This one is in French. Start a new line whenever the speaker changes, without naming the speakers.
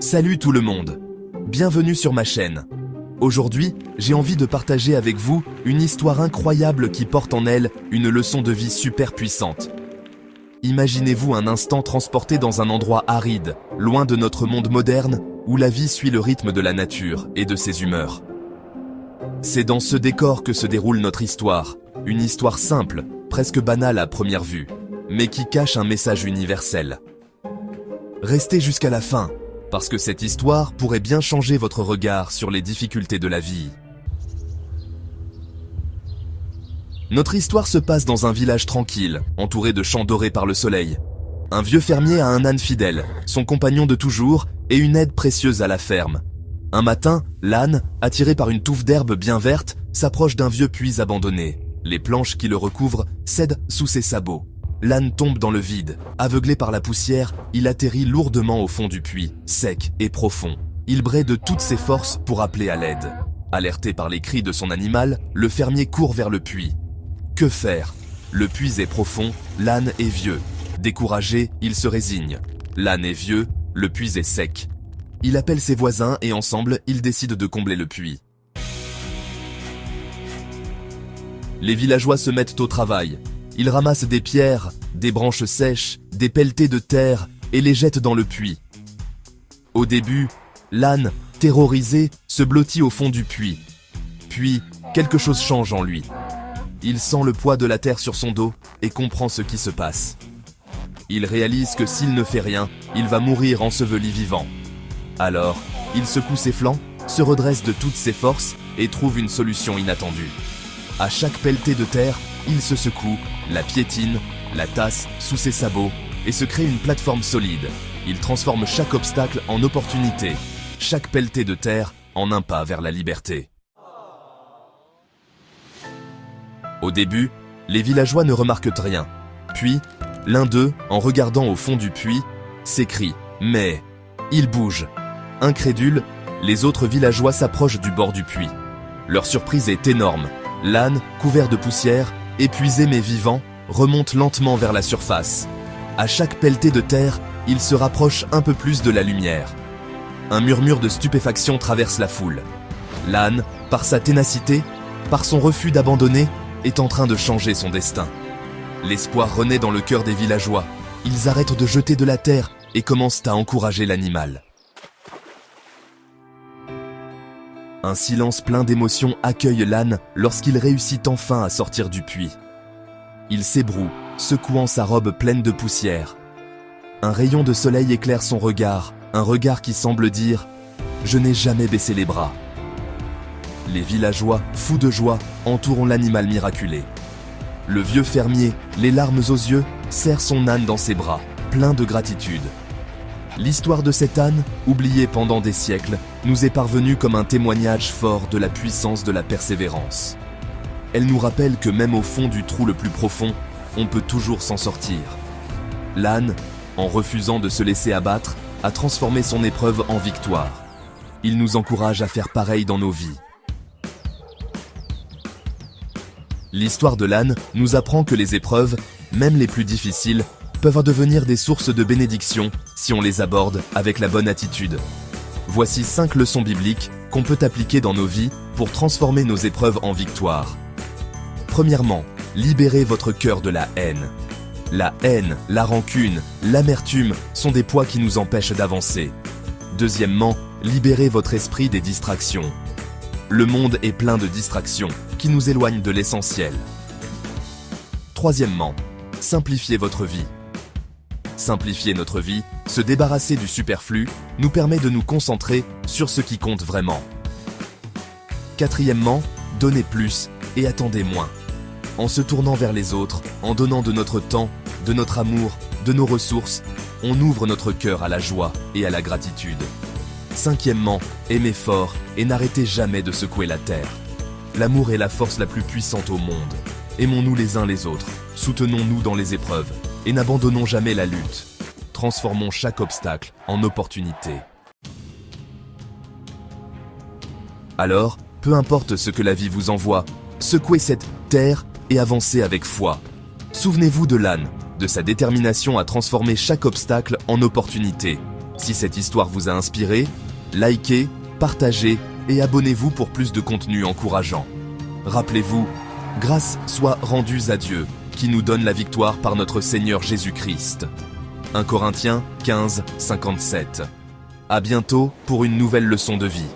Salut tout le monde, bienvenue sur ma chaîne. Aujourd'hui, j'ai envie de partager avec vous une histoire incroyable qui porte en elle une leçon de vie super puissante. Imaginez-vous un instant transporté dans un endroit aride, loin de notre monde moderne, où la vie suit le rythme de la nature et de ses humeurs. C'est dans ce décor que se déroule notre histoire, une histoire simple, presque banale à première vue, mais qui cache un message universel. Restez jusqu'à la fin, parce que cette histoire pourrait bien changer votre regard sur les difficultés de la vie. Notre histoire se passe dans un village tranquille, entouré de champs dorés par le soleil. Un vieux fermier a un âne fidèle, son compagnon de toujours et une aide précieuse à la ferme. Un matin, l'âne, attiré par une touffe d'herbe bien verte, s'approche d'un vieux puits abandonné. Les planches qui le recouvrent cèdent sous ses sabots. L'âne tombe dans le vide. Aveuglé par la poussière, il atterrit lourdement au fond du puits, sec et profond. Il braie de toutes ses forces pour appeler à l'aide. Alerté par les cris de son animal, le fermier court vers le puits. Que faire? Le puits est profond, l'âne est vieux. Découragé, il se résigne. L'âne est vieux, le puits est sec. Il appelle ses voisins et ensemble, ils décident de combler le puits. Les villageois se mettent au travail. Ils ramassent des pierres, des branches sèches, des pelletées de terre et les jettent dans le puits. Au début, l'âne, terrorisé, se blottit au fond du puits. Puis, quelque chose change en lui. Il sent le poids de la terre sur son dos et comprend ce qui se passe. Il réalise que s'il ne fait rien, il va mourir enseveli vivant. Alors, il secoue ses flancs, se redresse de toutes ses forces et trouve une solution inattendue. À chaque pelletée de terre, il se secoue, la piétine, la tasse sous ses sabots et se crée une plateforme solide. Il transforme chaque obstacle en opportunité, chaque pelletée de terre en un pas vers la liberté. Au début, les villageois ne remarquent rien. Puis, l'un d'eux, en regardant au fond du puits, s'écrie « Mais... » Il bouge. Incrédules, les autres villageois s'approchent du bord du puits. Leur surprise est énorme. L'âne, couvert de poussière, épuisé mais vivant, remonte lentement vers la surface. À chaque pelletée de terre, il se rapproche un peu plus de la lumière. Un murmure de stupéfaction traverse la foule. L'âne, par sa ténacité, par son refus d'abandonner, est en train de changer son destin. L'espoir renaît dans le cœur des villageois. Ils arrêtent de jeter de la terre et commencent à encourager l'animal. Un silence plein d'émotion accueille l'âne lorsqu'il réussit enfin à sortir du puits. Il s'ébroue, secouant sa robe pleine de poussière. Un rayon de soleil éclaire son regard, un regard qui semble dire « Je n'ai jamais baissé les bras ». Les villageois, fous de joie, entourent l'animal miraculé. Le vieux fermier, les larmes aux yeux, serre son âne dans ses bras, plein de gratitude. L'histoire de cet âne, oublié pendant des siècles, nous est parvenue comme un témoignage fort de la puissance de la persévérance. Elle nous rappelle que même au fond du trou le plus profond, on peut toujours s'en sortir. L'âne, en refusant de se laisser abattre, a transformé son épreuve en victoire. Il nous encourage à faire pareil dans nos vies. L'histoire de l'âne nous apprend que les épreuves, même les plus difficiles, peuvent devenir des sources de bénédiction si on les aborde avec la bonne attitude. Voici 5 leçons bibliques qu'on peut appliquer dans nos vies pour transformer nos épreuves en victoire. Premièrement, libérez votre cœur de la haine. La haine, la rancune, l'amertume sont des poids qui nous empêchent d'avancer. Deuxièmement, libérez votre esprit des distractions. Le monde est plein de distractions qui nous éloignent de l'essentiel. Troisièmement, simplifiez votre vie. Simplifier notre vie, se débarrasser du superflu, nous permet de nous concentrer sur ce qui compte vraiment. Quatrièmement, donnez plus et attendez moins. En se tournant vers les autres, en donnant de notre temps, de notre amour, de nos ressources, on ouvre notre cœur à la joie et à la gratitude. Cinquièmement, aimez fort et n'arrêtez jamais de secouer la terre. L'amour est la force la plus puissante au monde. Aimons-nous les uns les autres, soutenons-nous dans les épreuves et n'abandonnons jamais la lutte. Transformons chaque obstacle en opportunité. Alors, peu importe ce que la vie vous envoie, secouez cette terre et avancez avec foi. Souvenez-vous de l'âne, de sa détermination à transformer chaque obstacle en opportunité. Si cette histoire vous a inspiré, likez, partagez et abonnez-vous pour plus de contenu encourageant. Rappelez-vous, grâce soit rendue à Dieu, qui nous donne la victoire par notre Seigneur Jésus-Christ. 1 Corinthiens 15, 57. À bientôt pour une nouvelle leçon de vie.